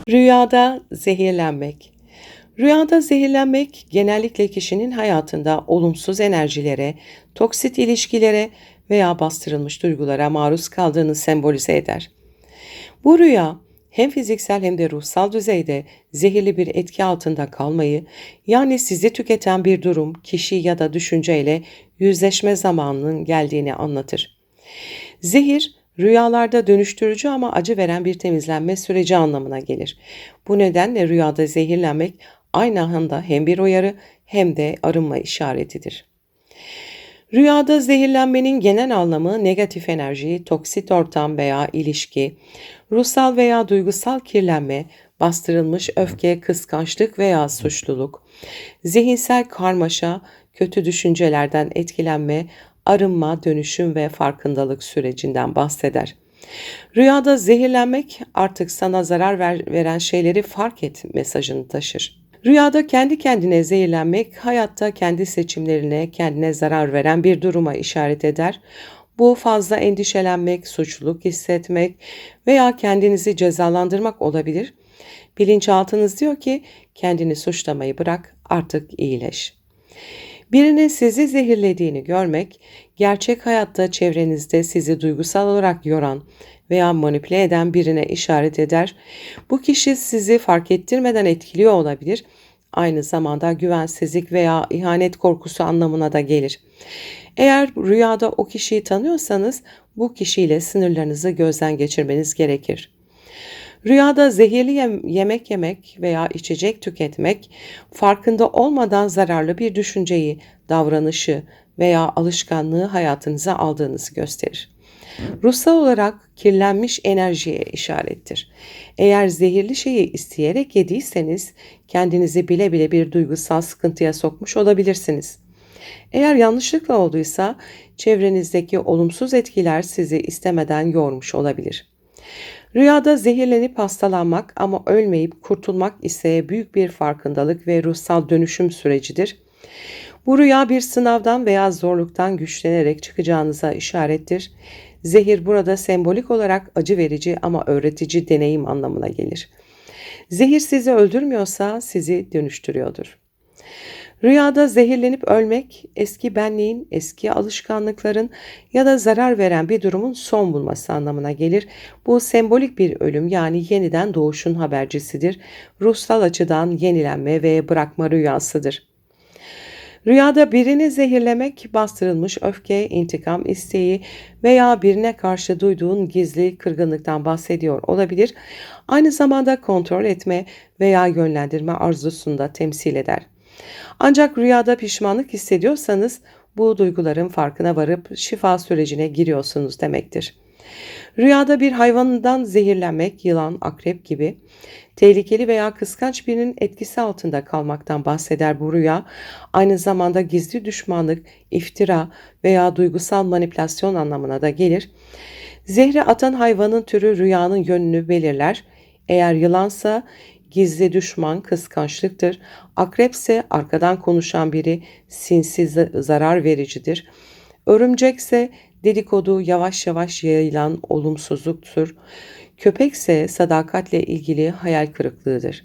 Rüyada zehirlenmek. Rüyada zehirlenmek genellikle kişinin hayatında olumsuz enerjilere, toksit ilişkilere veya bastırılmış duygulara maruz kaldığını sembolize eder. Bu rüya hem fiziksel hem de ruhsal düzeyde zehirli bir etki altında kalmayı, yani sizi tüketen bir durum, kişi ya da düşünceyle yüzleşme zamanının geldiğini anlatır. Zehir, rüyalarda dönüştürücü ama acı veren bir temizlenme süreci anlamına gelir. Bu nedenle rüyada zehirlenmek aynı anda hem bir uyarı hem de arınma işaretidir. Rüyada zehirlenmenin genel anlamı negatif enerji, toksit ortam veya ilişki, ruhsal veya duygusal kirlenme, bastırılmış öfke, kıskançlık veya suçluluk, zihinsel karmaşa, kötü düşüncelerden etkilenme, arınma, dönüşüm ve farkındalık sürecinden bahseder. Rüyada zehirlenmek artık sana zarar veren şeyleri fark et mesajını taşır. Rüyada kendi kendine zehirlenmek, hayatta kendi seçimlerine, kendine zarar veren bir duruma işaret eder. Bu fazla endişelenmek, suçluluk hissetmek veya kendinizi cezalandırmak olabilir. Bilinçaltınız diyor ki kendini suçlamayı bırak, artık iyileş. Birinin sizi zehirlediğini görmek, gerçek hayatta çevrenizde sizi duygusal olarak yoran veya manipüle eden birine işaret eder. Bu kişi sizi fark ettirmeden etkiliyor olabilir. Aynı zamanda güvensizlik veya ihanet korkusu anlamına da gelir. Eğer rüyada o kişiyi tanıyorsanız bu kişiyle sınırlarınızı gözden geçirmeniz gerekir. Rüyada zehirli yemek yemek veya içecek tüketmek, farkında olmadan zararlı bir düşünceyi, davranışı veya alışkanlığı hayatınıza aldığınızı gösterir. Ruhsal olarak kirlenmiş enerjiye işarettir. Eğer zehirli şeyi isteyerek yediyseniz, kendinizi bile bile bir duygusal sıkıntıya sokmuş olabilirsiniz. Eğer yanlışlıkla olduysa, çevrenizdeki olumsuz etkiler sizi istemeden yormuş olabilir. Rüyada zehirlenip hastalanmak ama ölmeyip kurtulmak ise büyük bir farkındalık ve ruhsal dönüşüm sürecidir. Bu rüya bir sınavdan veya zorluktan güçlenerek çıkacağınıza işarettir. Zehir burada sembolik olarak acı verici ama öğretici deneyim anlamına gelir. Zehir sizi öldürmüyorsa sizi dönüştürüyordur. Rüyada zehirlenip ölmek, eski benliğin, eski alışkanlıkların ya da zarar veren bir durumun son bulması anlamına gelir. Bu sembolik bir ölüm, yani yeniden doğuşun habercisidir. Ruhsal açıdan yenilenme ve bırakma rüyasıdır. Rüyada birini zehirlemek, bastırılmış öfke, intikam isteği veya birine karşı duyduğun gizli kırgınlıktan bahsediyor olabilir. Aynı zamanda kontrol etme veya yönlendirme arzusunu da temsil eder. Ancak rüyada pişmanlık hissediyorsanız bu duyguların farkına varıp şifa sürecine giriyorsunuz demektir. Rüyada bir hayvandan zehirlenmek, yılan, akrep gibi tehlikeli veya kıskanç birinin etkisi altında kalmaktan bahseder bu rüya. Aynı zamanda gizli düşmanlık, iftira veya duygusal manipülasyon anlamına da gelir. Zehri atan hayvanın türü rüyanın yönünü belirler. Eğer yılansa gizli düşman, kıskançlıktır. Akrepse arkadan konuşan biri, sinsi, zarar vericidir. Örümcekse dedikodu, yavaş yavaş yayılan olumsuzluktur. Köpekse sadakatle ilgili hayal kırıklığıdır.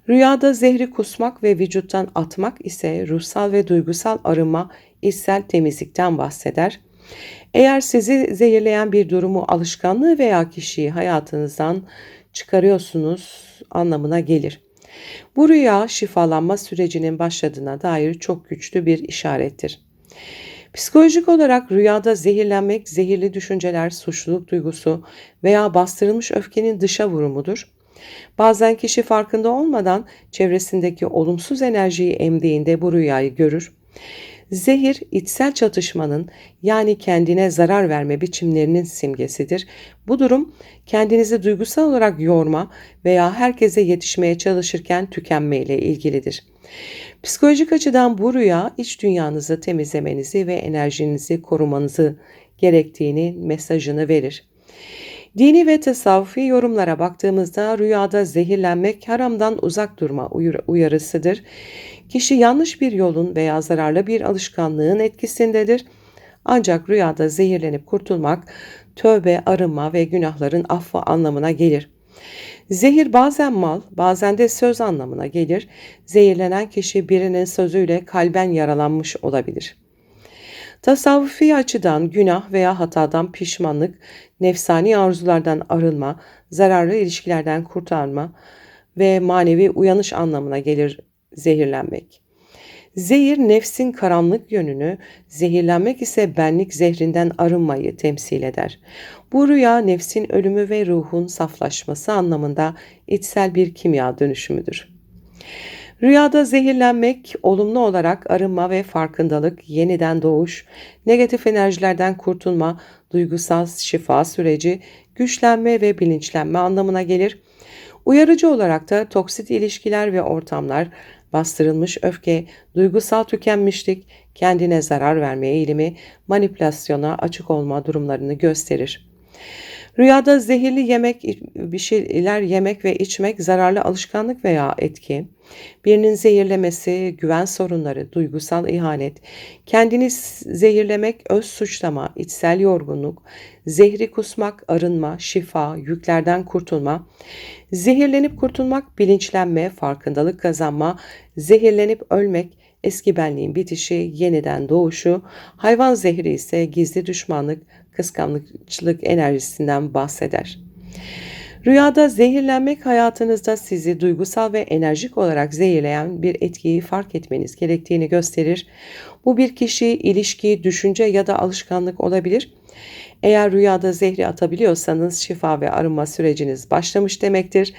Rüyada zehri kusmak ve vücuttan atmak ise ruhsal ve duygusal arınma, içsel temizlikten bahseder. Eğer sizi zehirleyen bir durumu, alışkanlığı veya kişiyi hayatınızdan çıkarıyorsunuz anlamına gelir. Bu rüya şifalanma sürecinin başladığına dair çok güçlü bir işarettir. Psikolojik olarak rüyada zehirlenmek, zehirli düşünceler, suçluluk duygusu veya bastırılmış öfkenin dışa vurumudur. Bazen kişi farkında olmadan çevresindeki olumsuz enerjiyi emdiğinde bu rüyayı görür. Zehir, içsel çatışmanın, yani kendine zarar verme biçimlerinin simgesidir. Bu durum kendinizi duygusal olarak yorma veya herkese yetişmeye çalışırken tükenmeyle ilgilidir. Psikolojik açıdan bu rüya iç dünyanızı temizlemenizi ve enerjinizi korumanızı gerektiğini mesajını verir. Dini ve tasavvufi yorumlara baktığımızda rüyada zehirlenmek haramdan uzak durma uyarısıdır. Kişi yanlış bir yolun veya zararlı bir alışkanlığın etkisindedir. Ancak rüyada zehirlenip kurtulmak, tövbe, arınma ve günahların affı anlamına gelir. Zehir bazen mal, bazen de söz anlamına gelir. Zehirlenen kişi birinin sözüyle kalben yaralanmış olabilir. Tasavvufi açıdan günah veya hatadan pişmanlık, nefsani arzulardan arınma, zararlı ilişkilerden kurtarma ve manevi uyanış anlamına gelir zehirlenmek. Zehir nefsin karanlık yönünü, zehirlenmek ise benlik zehrinden arınmayı temsil eder. Bu rüya nefsin ölümü ve ruhun saflaşması anlamında içsel bir kimya dönüşümüdür. Rüyada zehirlenmek, olumlu olarak arınma ve farkındalık, yeniden doğuş, negatif enerjilerden kurtulma, duygusal şifa süreci, güçlenme ve bilinçlenme anlamına gelir. Uyarıcı olarak da toksit ilişkiler ve ortamlar, bastırılmış öfke, duygusal tükenmişlik, kendine zarar verme eğilimi, manipülasyona açık olma durumlarını gösterir. Rüyada zehirli bir şeyler yemek ve içmek zararlı alışkanlık veya etki, birinin zehirlemesi, güven sorunları, duygusal ihanet, kendini zehirlemek, öz suçlama, içsel yorgunluk, zehri kusmak, arınma, şifa, yüklerden kurtulma, zehirlenip kurtulmak, bilinçlenme, farkındalık kazanma, zehirlenip ölmek, eski benliğin bitişi, yeniden doğuşu, hayvan zehri ise gizli düşmanlık, kıskançlık enerjisinden bahseder. Rüyada zehirlenmek hayatınızda sizi duygusal ve enerjik olarak zehirleyen bir etkiyi fark etmeniz gerektiğini gösterir. Bu bir kişi, ilişki, düşünce ya da alışkanlık olabilir. Eğer rüyada zehri atabiliyorsanız şifa ve arınma süreciniz başlamış demektir.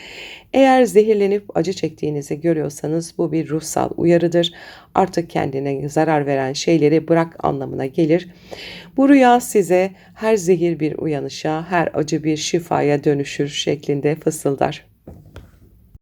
Eğer zehirlenip acı çektiğinizi görüyorsanız bu bir ruhsal uyarıdır. Artık kendine zarar veren şeyleri bırak anlamına gelir. Bu rüya size her zehir bir uyanışa, her acı bir şifaya dönüşür şeklinde fısıldar.